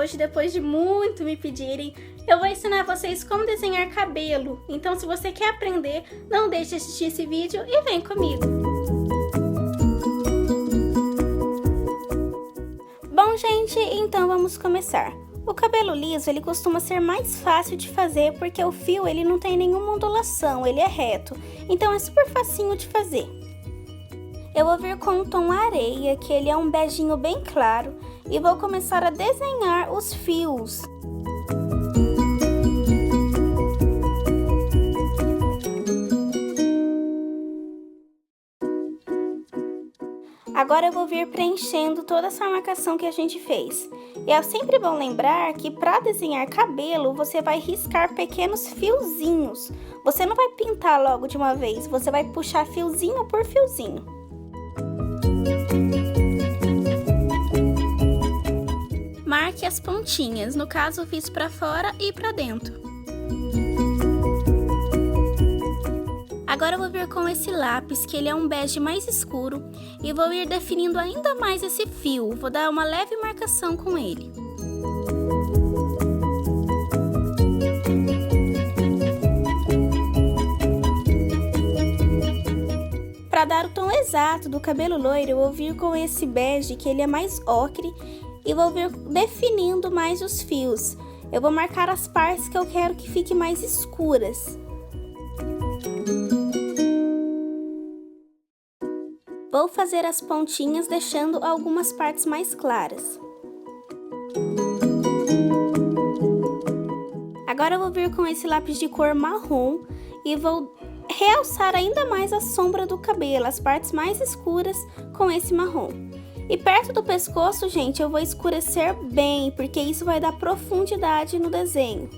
hoje, depois de muito me pedirem, eu vou ensinar vocês como desenhar cabelo. Então, se você quer aprender, não deixe de assistir esse vídeo e vem comigo. Bom, gente, então vamos começar. O cabelo liso, ele costuma ser mais fácil de fazer porque o fio, ele não tem nenhuma ondulação, ele é reto. Então, é super facinho de fazer. Eu vou vir com o tom areia, que ele é um beijinho bem claro, e vou começar a desenhar os fios. Agora eu vou vir preenchendo toda essa marcação que a gente fez. E é sempre bom lembrar que para desenhar cabelo, você vai riscar pequenos fiozinhos. Você não vai pintar logo de uma vez, você vai puxar fiozinho por fiozinho. Marque as pontinhas, no caso eu fiz para fora e para dentro. Agora eu vou vir com esse lápis, que ele é um bege mais escuro, e vou ir definindo ainda mais esse fio. Vou dar uma leve marcação com ele. Para dar o tom exato do cabelo loiro, eu vou vir com esse bege, que ele é mais ocre, e vou vir definindo mais os fios. Eu vou marcar as partes que eu quero que fiquem mais escuras. Vou fazer as pontinhas deixando algumas partes mais claras. Agora eu vou vir com esse lápis de cor marrom e vou realçar ainda mais a sombra do cabelo, as partes mais escuras com esse marrom. E perto do pescoço, gente, eu vou escurecer bem, porque isso vai dar profundidade no desenho.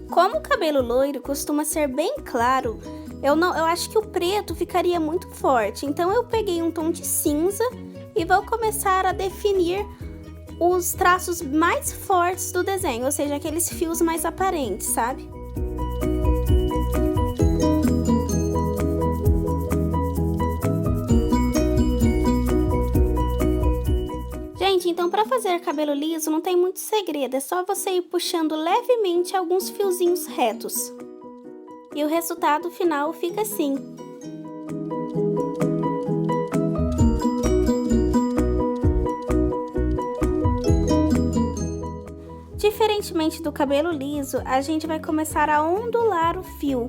Como o cabelo loiro costuma ser bem claro, eu acho que o preto ficaria muito forte. Então eu peguei um tom de cinza e vou começar a definir os traços mais fortes do desenho, ou seja, aqueles fios mais aparentes, sabe? Gente, então para fazer cabelo liso não tem muito segredo, é só você ir puxando levemente alguns fiozinhos retos. E o resultado final fica assim. Diferentemente do cabelo liso, a gente vai começar a ondular o fio.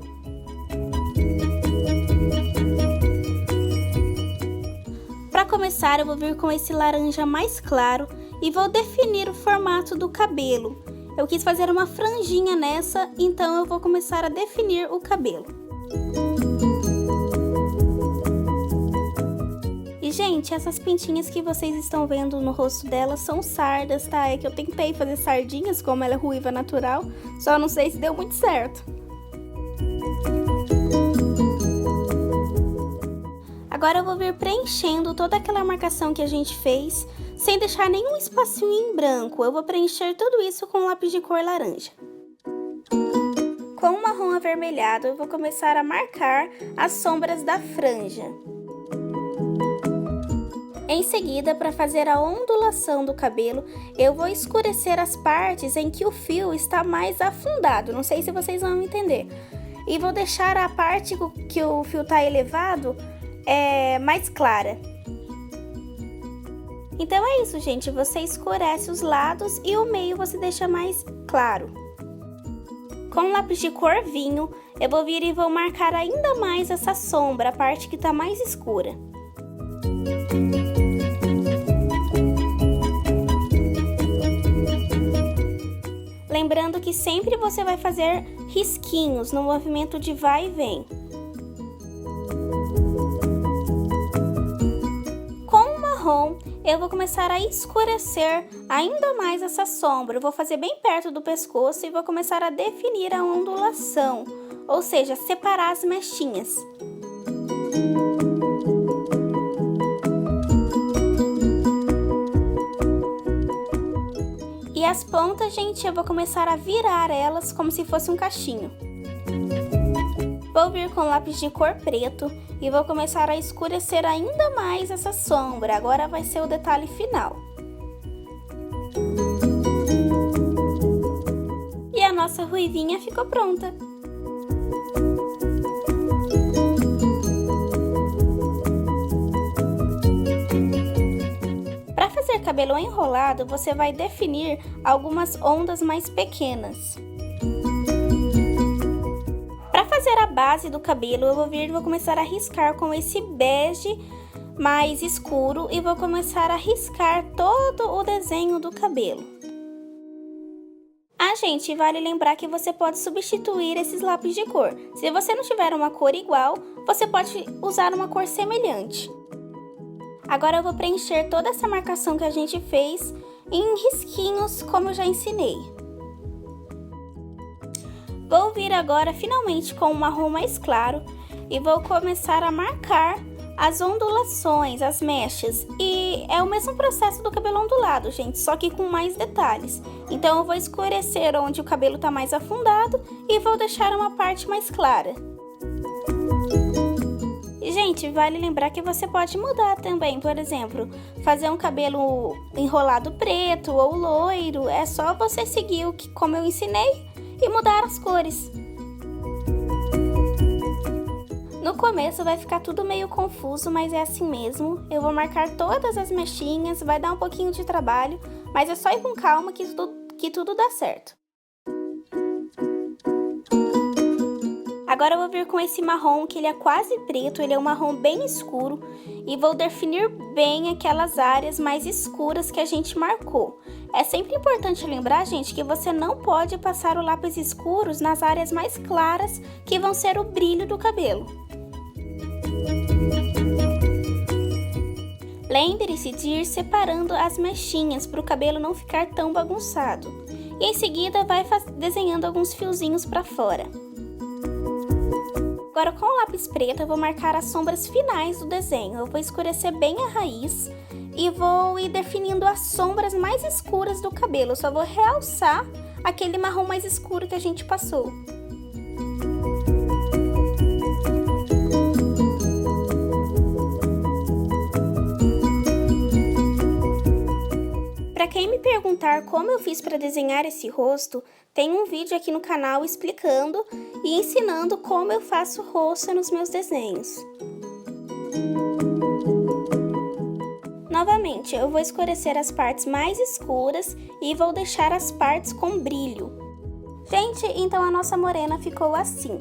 Para começar, eu vou vir com esse laranja mais claro e vou definir o formato do cabelo. Eu quis fazer uma franjinha nessa, então eu vou começar a definir o cabelo. E, gente, essas pintinhas que vocês estão vendo no rosto dela são sardas, tá? É que eu tentei fazer sardinhas, como ela é ruiva natural, só não sei se deu muito certo. Agora eu vou vir preenchendo toda aquela marcação que a gente fez, sem deixar nenhum espacinho em branco. Eu vou preencher tudo isso com lápis de cor laranja. Com o marrom avermelhado, eu vou começar a marcar as sombras da franja. Em seguida, para fazer a ondulação do cabelo, eu vou escurecer as partes em que o fio está mais afundado. Não sei se vocês vão entender. E vou deixar a parte que o fio está elevado mais clara. Então é isso, gente. Você escurece os lados e o meio você deixa mais claro. Com lápis de cor vinho, eu vou vir e vou marcar ainda mais essa sombra, a parte que está mais escura. Lembrando que sempre você vai fazer risquinhos no movimento de vai e vem. Com o marrom, eu vou começar a escurecer ainda mais essa sombra. Eu vou fazer bem perto do pescoço e vou começar a definir a ondulação, ou seja, separar as mechinhas. E as pontas, gente, eu vou começar a virar elas como se fosse um cachinho. Vou vir com lápis de cor preto e vou começar a escurecer ainda mais essa sombra. Agora vai ser o detalhe final. E a nossa ruivinha ficou pronta. Para fazer cabelo enrolado, você vai definir algumas ondas mais pequenas. Para fazer a base do cabelo, eu vou começar a riscar com esse bege mais escuro e vou começar a riscar todo o desenho do cabelo. Ah, gente, vale lembrar que você pode substituir esses lápis de cor. Se você não tiver uma cor igual, você pode usar uma cor semelhante. Agora eu vou preencher toda essa marcação que a gente fez em risquinhos, como eu já ensinei. Vou vir agora finalmente com um marrom mais claro e vou começar a marcar as ondulações, as mechas. E é o mesmo processo do cabelo ondulado, gente, só que com mais detalhes. Então eu vou escurecer onde o cabelo está mais afundado e vou deixar uma parte mais clara. E, gente, vale lembrar que você pode mudar também, por exemplo, fazer um cabelo enrolado preto ou loiro. É só você seguir como eu ensinei e mudar as cores. No começo vai ficar tudo meio confuso, mas é assim mesmo. Eu vou marcar todas as mechinhas, vai dar um pouquinho de trabalho, mas é só ir com calma que tudo dá certo. Agora eu vou vir com esse marrom, que ele é quase preto, ele é um marrom bem escuro, e vou definir bem aquelas áreas mais escuras que a gente marcou. É sempre importante lembrar, gente, que você não pode passar o lápis escuros nas áreas mais claras, que vão ser o brilho do cabelo. Lembre-se de ir separando as mechinhas para o cabelo não ficar tão bagunçado. E em seguida vai desenhando alguns fiozinhos para fora. Agora com o lápis preto eu vou marcar as sombras finais do desenho. Eu vou escurecer bem a raiz e vou ir definindo as sombras mais escuras do cabelo. Eu só vou realçar aquele marrom mais escuro que a gente passou. Para quem me perguntar como eu fiz para desenhar esse rosto, tem um vídeo aqui no canal explicando e ensinando como eu faço rosto nos meus desenhos. Novamente, eu vou escurecer as partes mais escuras e vou deixar as partes com brilho. Gente, então a nossa morena ficou assim.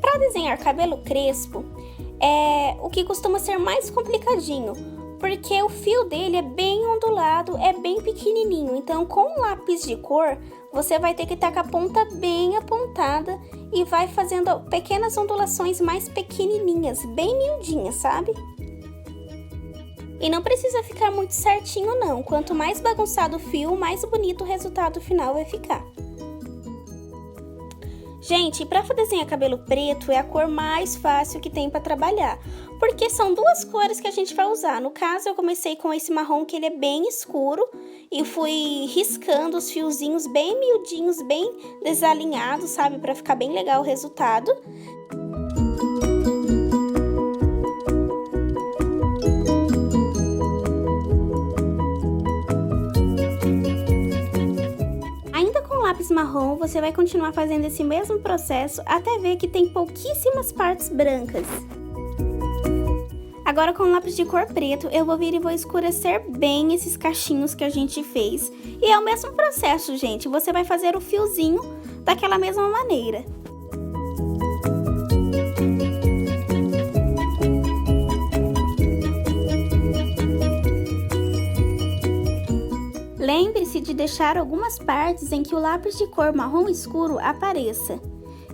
Para desenhar cabelo crespo, é o que costuma ser mais complicadinho, porque o fio dele é bem ondulado, é bem pequenininho. Então, com o lápis de cor, você vai ter que estar com a ponta bem apontada e vai fazendo pequenas ondulações mais pequenininhas, bem miudinhas, sabe? E não precisa ficar muito certinho não, quanto mais bagunçado o fio, mais bonito o resultado final vai ficar. Gente, para desenhar cabelo preto é a cor mais fácil que tem para trabalhar, porque são duas cores que a gente vai usar. No caso, eu comecei com esse marrom, que ele é bem escuro, e fui riscando os fiozinhos bem miudinhos, bem desalinhados, sabe? Para ficar bem legal o resultado. Lápis marrom, você vai continuar fazendo esse mesmo processo até ver que tem pouquíssimas partes brancas. Agora com o lápis de cor preto, eu vou vir e vou escurecer bem esses cachinhos que a gente fez. E é o mesmo processo, gente, você vai fazer o fiozinho daquela mesma maneira. Lembre-se de deixar algumas partes em que o lápis de cor marrom escuro apareça.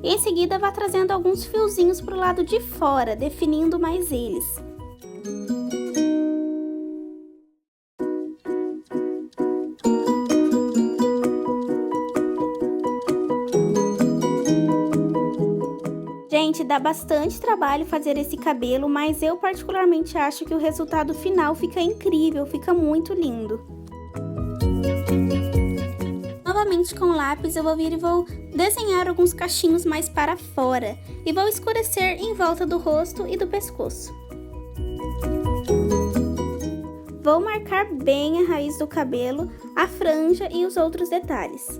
E em seguida vá trazendo alguns fiozinhos para o lado de fora, definindo mais eles. Gente, dá bastante trabalho fazer esse cabelo, mas eu particularmente acho que o resultado final fica incrível, fica muito lindo. novamente com o lápis, eu vou vir e vou desenhar alguns cachinhos mais para fora. E vou escurecer em volta do rosto e do pescoço. Vou marcar bem a raiz do cabelo, a franja e os outros detalhes.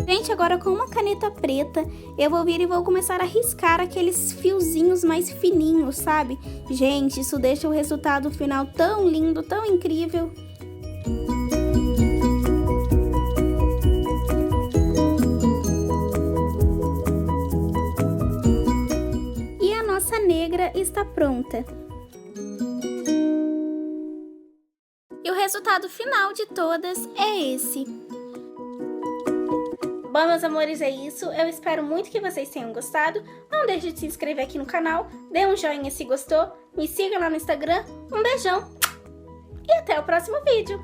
Gente, agora com uma caneta preta, eu vou vir e vou começar a riscar aqueles fiozinhos mais fininhos, sabe? Gente, isso deixa o resultado final tão lindo, tão incrível. E a nossa negra está pronta. E o resultado final de todas é esse. Bom, meus amores, é isso. Eu espero muito que vocês tenham gostado. Não deixe de se inscrever aqui no canal, dê um joinha se gostou, me siga lá no Instagram. Um beijão e até o próximo vídeo.